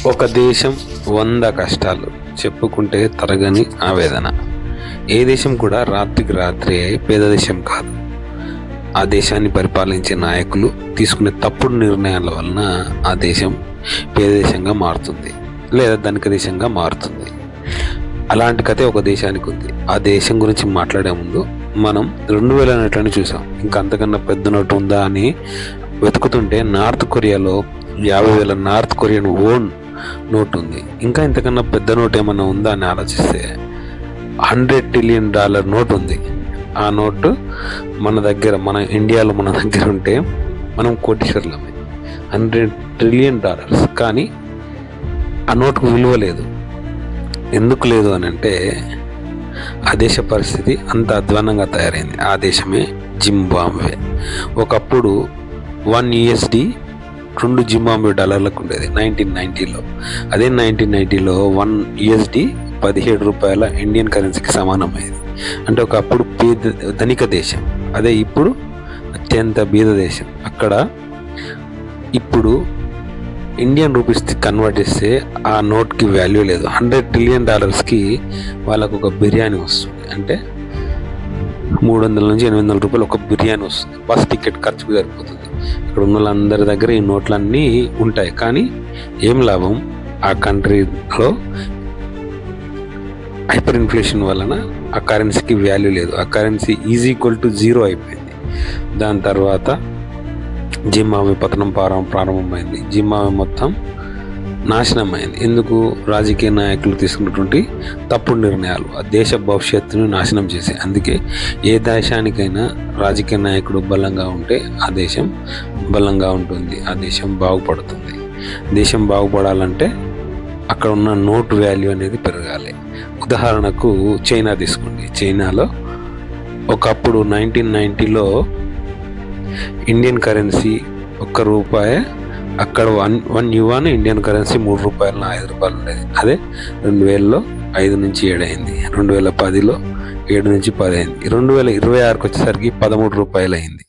ఒక దేశం 100 కష్టాలు చెప్పుకుంటే తరగని ఆవేదన. ఏ దేశం కూడా రాత్రికి రాత్రి పేద దేశం కాదు. ఆ దేశాన్ని పరిపాలించే నాయకులు తీసుకునే తప్పుడు నిర్ణయాల వలన ఆ దేశం పేద దేశంగా మారుతుంది, లేదా ధనిక దేశంగా మారుతుంది. అలాంటి కథే ఒక దేశానికి ఉంది. ఆ దేశం గురించి మాట్లాడే ముందు మనం 2000 నోట్లని చూసాం. ఇంకా అంతకన్నా పెద్ద నోటు ఉందా అని వెతుకుతుంటే నార్త్ కొరియాలో 50,000 నార్త్ కొరియన్ ఓన్ నోట్ ఉంది. ఇంకా ఇంతకన్నా పెద్ద నోట్ ఏమన్నా ఉందా అని ఆలోచిస్తే $100 ట్రిలియన్ నోట్ ఉంది. ఆ నోటు మన ఇండియాలో మన దగ్గర ఉంటే మనం కోటీశ్వర్లమే. $100 ట్రిలియన్. కానీ ఆ నోటుకు విలువ లేదు. ఎందుకు లేదు అని అంటే ఆ దేశ పరిస్థితి అంత అధ్వానంగా తయారైంది. ఆ దేశమే జింబాబ్వే. ఒకప్పుడు $1 2 జింబాబ్వే డాలర్లకు ఉండేది 1990లో. అదే 1990లో $1 ₹17 ఇండియన్ కరెన్సీకి సమానమైంది. అంటే ఒకప్పుడు ధనిక దేశం, అదే ఇప్పుడు అత్యంత బీద దేశం. అక్కడ ఇప్పుడు ఇండియన్ రూపీస్ కన్వర్ట్ చేస్తే ఆ నోట్కి వాల్యూ లేదు. $100 ట్రిలియన్ వాళ్ళకు ఒక బిర్యానీ వస్తుంది. అంటే 300 నుంచి 800 రూపాయలు ఒక బిర్యానీ వస్తుంది. బస్ టికెట్ ఖర్చుకు సరిపోతుంది. ఇక్కడ ఉన్న వాళ్ళందరి దగ్గర ఈ నోట్లన్నీ ఉంటాయి. కానీ ఏం లాభం? ఆ కంట్రీలో హైపర్ ఇన్ఫ్లేషన్ వలన ఆ కరెన్సీకి వాల్యూ లేదు. ఆ కరెన్సీ =0 అయిపోయింది. దాని తర్వాత జింబాబ్వే పతనం ప్రారంభమైంది. జింబాబ్వే మొత్తం నాశనం అయింది. ఎందుకు? రాజకీయ నాయకులు తీసుకున్నటువంటి తప్పుడు నిర్ణయాలు ఆ దేశ భవిష్యత్తును నాశనం చేశాయి. అందుకే ఏ దేశానికైనా రాజకీయ నాయకుడు బలంగా ఉంటే ఆ దేశం బలంగా ఉంటుంది, ఆ దేశం బాగుపడుతుంది. దేశం బాగుపడాలంటే అక్కడ ఉన్న నోట్ వాల్యూ అనేది పెరగాలి. ఉదాహరణకు చైనా తీసుకోండి. చైనాలో ఒకప్పుడు 1990లో ఇండియన్ కరెన్సీ ₹1, అక్కడ $1 ఇండియన్ కరెన్సీ ₹3, ₹5 ఉండేది. అదే 2000లో 5 నుంచి 7 అయింది. 2010లో 7 నుంచి 10 అయింది. 2026కి వచ్చేసరికి ₹13 అయింది.